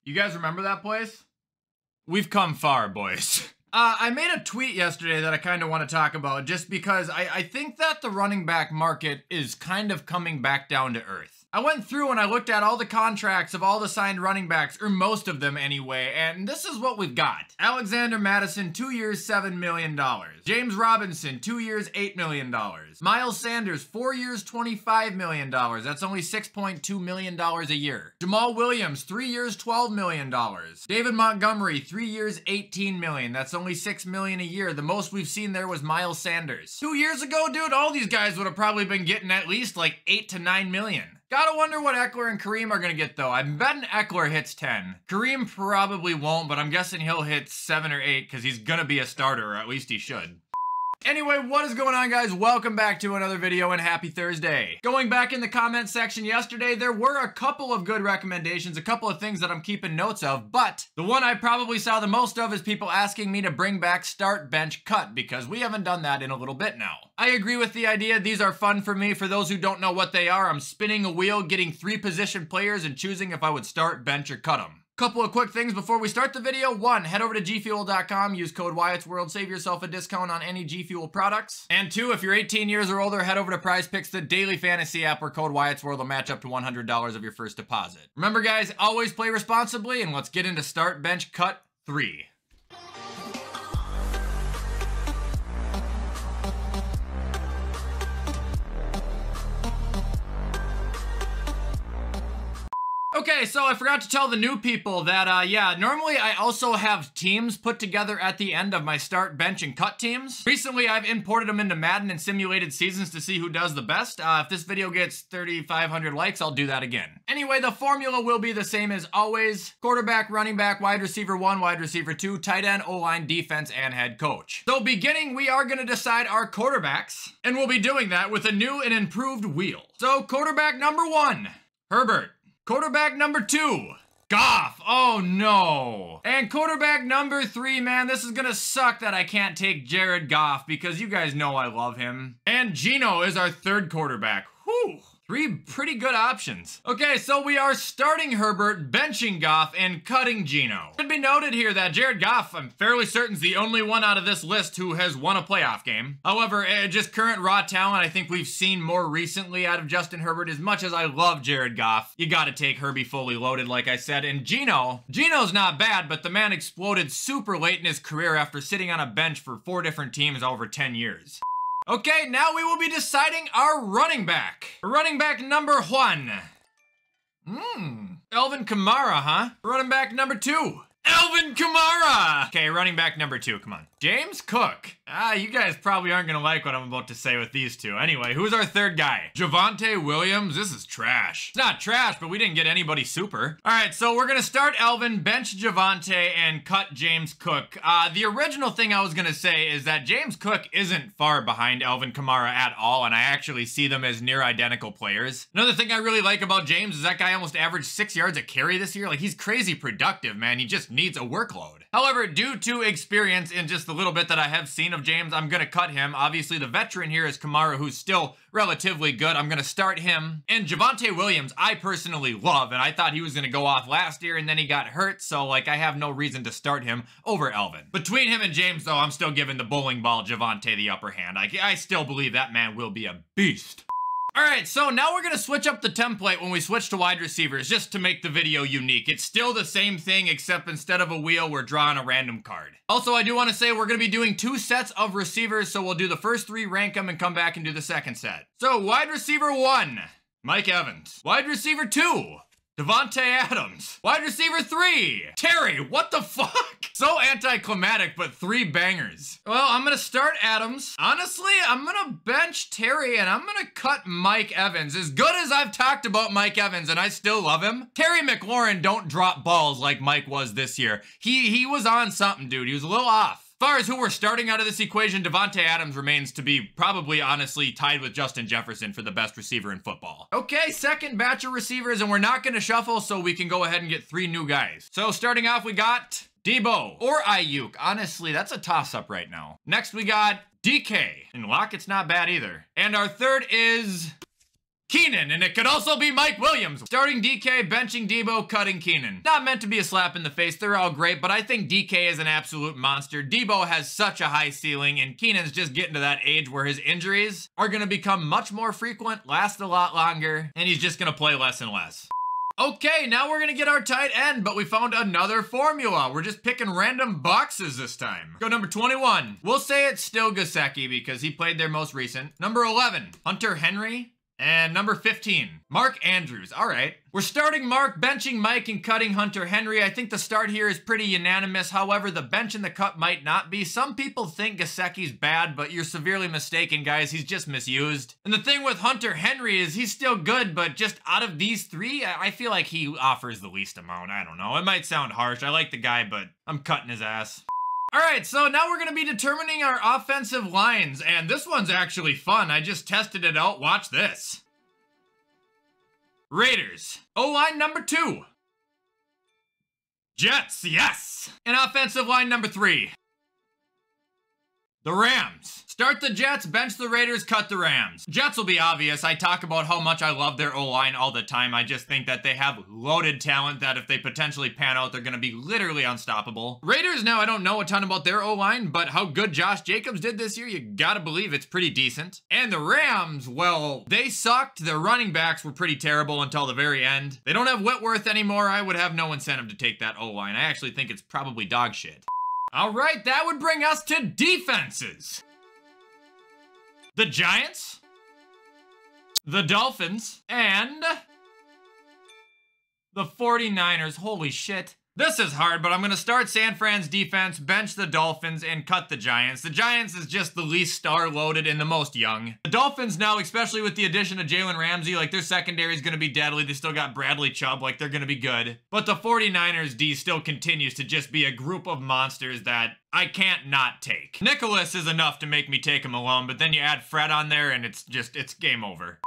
You guys remember that place? We've come far, boys. I made a tweet yesterday that I kind of want to talk about just because I think that the running back market is kind of coming back down to earth. I went through and I looked at all the contracts of all the signed running backs, or most of them anyway, and this is what we've got. Alexander Madison, 2 years, $7 million. James Robinson, 2 years, $8 million. Miles Sanders, 4 years, $25 million. That's only $6.2 million a year. Jamal Williams, 3 years, $12 million. David Montgomery, 3 years, $18 million. That's only $6 million a year. The most we've seen there was Miles Sanders. 2 years ago, dude, all these guys would have probably been getting at least like 8 to 9 million. Gotta wonder what Eckler and Kareem are gonna get though. I'm betting Eckler hits 10. Kareem probably won't, but I'm guessing he'll hit 7 or 8 because he's gonna be a starter, or at least he should. Anyway, what is going on, guys? Welcome back to another video and happy Thursday. Going back in the comment section yesterday, there were a couple of good recommendations, a couple of things that I'm keeping notes of, but the one I probably saw the most of is people asking me to bring back start, bench, cut, because we haven't done that in a little bit now. I agree with the idea. These are fun for me. For those who don't know what they are, I'm spinning a wheel, getting 3 position players and choosing if I would start, bench, or cut them. Couple of quick things before we start the video. 1, head over to gfuel.com, use code WyattzWorld, save yourself a discount on any G Fuel products. And 2, if you're 18 years or older, head over to PrizePicks, the daily fantasy app where code WyattzWorld will match up to $100 of your first deposit. Remember guys, always play responsibly, and let's get into start, bench, cut 3. Okay, so I forgot to tell the new people that, yeah, normally I also have teams put together at the end of my start, bench, and cut teams. Recently, I've imported them into Madden and simulated seasons to see who does the best. If this video gets 3,500 likes, I'll do that again. Anyway, the formula will be the same as always. Quarterback, running back, wide receiver 1, wide receiver 2, tight end, O-line, defense, and head coach. So beginning, we are going to decide our quarterbacks, and we'll be doing that with a new and improved wheel. So quarterback number 1, Herbert. Quarterback number 2, Goff. Oh no. And quarterback number 3, man, this is gonna suck that I can't take Jared Goff because you guys know I love him. And Geno is our 3rd quarterback. Whew. 3 pretty good options. Okay, so we are starting Herbert, benching Goff, and cutting Geno. It should be noted here that Jared Goff, I'm fairly certain, is the only one out of this list who has won a playoff game. However, just current raw talent, I think we've seen more recently out of Justin Herbert. As much as I love Jared Goff, you gotta take Herbie fully loaded, like I said. And Geno's not bad, but the man exploded super late in his career after sitting on a bench for 4 different teams over 10 years. Okay, now we will be deciding our running back. Running back number 1. Alvin Kamara, huh? Running back number 2. Alvin Kamara! Okay, running back number 2, come on. James Cook. You guys probably aren't gonna like what I'm about to say with these two. Anyway, who's our 3rd guy? Javonte Williams. This is trash. It's not trash, but we didn't get anybody super. All right, so we're gonna start Alvin, bench Javonte, and cut James Cook. The original thing I was gonna say is that James Cook isn't far behind Alvin Kamara at all, and I actually see them as near identical players. Another thing I really like about James is that guy almost averaged 6 yards a carry this year. Like, he's crazy productive, man. He just needs a workload. However, due to experience in just the little bit that I have seen of James, I'm gonna cut him. Obviously, the veteran here is Kamara, who's still relatively good. I'm gonna start him. And Javonte Williams, I personally love, and I thought he was gonna go off last year, and then he got hurt, so, like, I have no reason to start him over Alvin. Between him and James, though, I'm still giving the bowling ball Javonte the upper hand. I still believe that man will be a beast. All right, so now we're gonna switch up the template when we switch to wide receivers, just to make the video unique. It's still the same thing, except instead of a wheel, we're drawing a random card. Also, I do wanna say we're gonna be doing 2 sets of receivers, so we'll do the first 3, rank them, and come back and do the second set. So, wide receiver 1, Mike Evans. Wide receiver 2, Devontae Adams. Wide receiver 3, Terry. What the fuck? So anticlimactic, but 3 bangers. Well, I'm gonna start Adams. Honestly, I'm gonna bench Terry, and I'm gonna cut Mike Evans. As good as I've talked about Mike Evans, and I still love him, Terry McLaurin don't drop balls like Mike was this year. He was on something, dude. He was a little off. As far as who we're starting out of this equation, Devontae Adams remains to be probably, honestly, tied with Justin Jefferson for the best receiver in football. Okay, second batch of receivers, and we're not going to shuffle, so we can go ahead and get 3 new guys. So starting off, we got Debo or Ayuk. Honestly, that's a toss-up right now. Next, we got DK. And Lockett's not bad either. And our third is Keenan, and it could also be Mike Williams. Starting DK, benching Debo, cutting Keenan. Not meant to be a slap in the face, they're all great, but I think DK is an absolute monster. Debo has such a high ceiling, and Keenan's just getting to that age where his injuries are gonna become much more frequent, last a lot longer, and he's just gonna play less and less. Okay, now we're gonna get our tight end, but we found another formula. We're just picking random boxes this time. Go number 21. We'll say it's still Gesicki because he played their most recent. Number 11, Hunter Henry. And number 15, Mark Andrews. All right. We're starting Mark, benching Mike, and cutting Hunter Henry. I think the start here is pretty unanimous. However, the bench and the cut might not be. Some people think Gesicki's bad, but you're severely mistaken, guys. He's just misused. And the thing with Hunter Henry is he's still good, but just out of these three, I feel like he offers the least amount. I don't know. It might sound harsh. I like the guy, but I'm cutting his ass. All right, so now we're going to be determining our offensive lines, and this one's actually fun. I just tested it out. Watch this. Raiders, O-line number 2. Jets, yes. And offensive line number 3. The Rams. Start the Jets, bench the Raiders, cut the Rams. Jets will be obvious. I talk about how much I love their O-line all the time. I just think that they have loaded talent that if they potentially pan out, they're going to be literally unstoppable. Raiders, now I don't know a ton about their O-line, but how good Josh Jacobs did this year, you gotta believe it's pretty decent. And the Rams, well, they sucked. Their running backs were pretty terrible until the very end. They don't have Whitworth anymore. I would have no incentive to take that O-line. I actually think it's probably dog shit. All right, that would bring us to defenses. The Giants, the Dolphins, and the 49ers. Holy shit. This is hard, but I'm going to start San Fran's defense, bench the Dolphins, and cut the Giants. The Giants is just the least star-loaded and the most young. The Dolphins now, especially with the addition of Jalen Ramsey, like their secondary is going to be deadly. They still got Bradley Chubb, like they're going to be good. But the 49ers D still continues to just be a group of monsters that I can't not take. Nicholas is enough to make me take him alone, but then you add Fred on there and it's game over.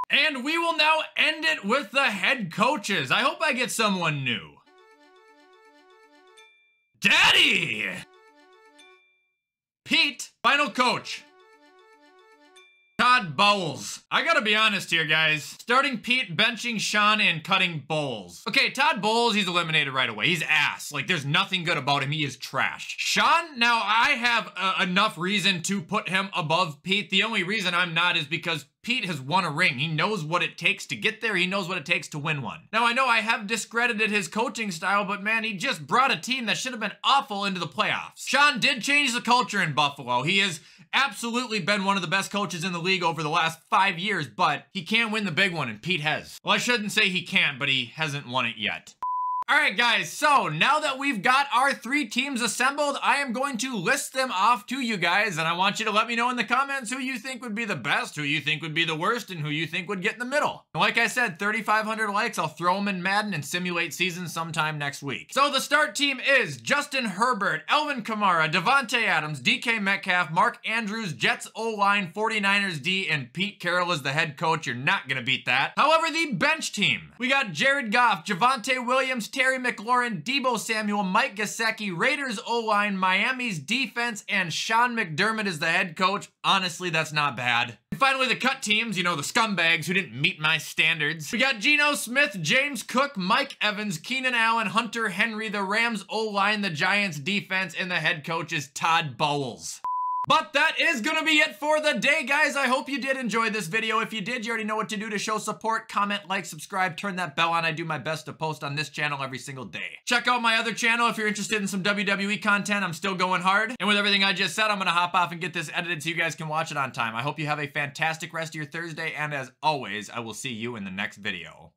And we will now end it with the head coaches. I hope I get someone new. Daddy! Pete, final coach. Todd Bowles. I gotta be honest here, guys. Starting Pete, benching Sean, and cutting Bowles. Okay, Todd Bowles, he's eliminated right away. He's ass. Like, there's nothing good about him. He is trash. Sean, now I have enough reason to put him above Pete. The only reason I'm not is because Pete has won a ring. He knows what it takes to get there. He knows what it takes to win one. Now, I know I have discredited his coaching style, but man, he just brought a team that should have been awful into the playoffs. Sean did change the culture in Buffalo. He has absolutely been one of the best coaches in the league over the last 5 years, but he can't win the big one, and Pete has. Well, I shouldn't say he can't, but he hasn't won it yet. All right, guys, so now that we've got our 3 teams assembled, I am going to list them off to you guys, and I want you to let me know in the comments who you think would be the best, who you think would be the worst, and who you think would get in the middle. And like I said, 3,500 likes, I'll throw them in Madden and simulate season sometime next week. So the start team is Justin Herbert, Alvin Kamara, Devontae Adams, DK Metcalf, Mark Andrews, Jets O-line, 49ers D, and Pete Carroll is the head coach. You're not gonna beat that. However, the bench team, we got Jared Goff, Javonte Williams, Terry McLaurin, Debo Samuel, Mike Gesicki, Raiders O-line, Miami's defense, and Sean McDermott is the head coach. Honestly, that's not bad. And finally, the cut teams, you know, the scumbags who didn't meet my standards. We got Geno Smith, James Cook, Mike Evans, Keenan Allen, Hunter Henry, the Rams O-line, the Giants defense, and the head coach is Todd Bowles. But that is going to be it for the day, guys. I hope you did enjoy this video. If you did, you already know what to do to show support. Comment, like, subscribe, turn that bell on. I do my best to post on this channel every single day. Check out my other channel if you're interested in some WWE content. I'm still going hard. And with everything I just said, I'm going to hop off and get this edited so you guys can watch it on time. I hope you have a fantastic rest of your Thursday. And as always, I will see you in the next video.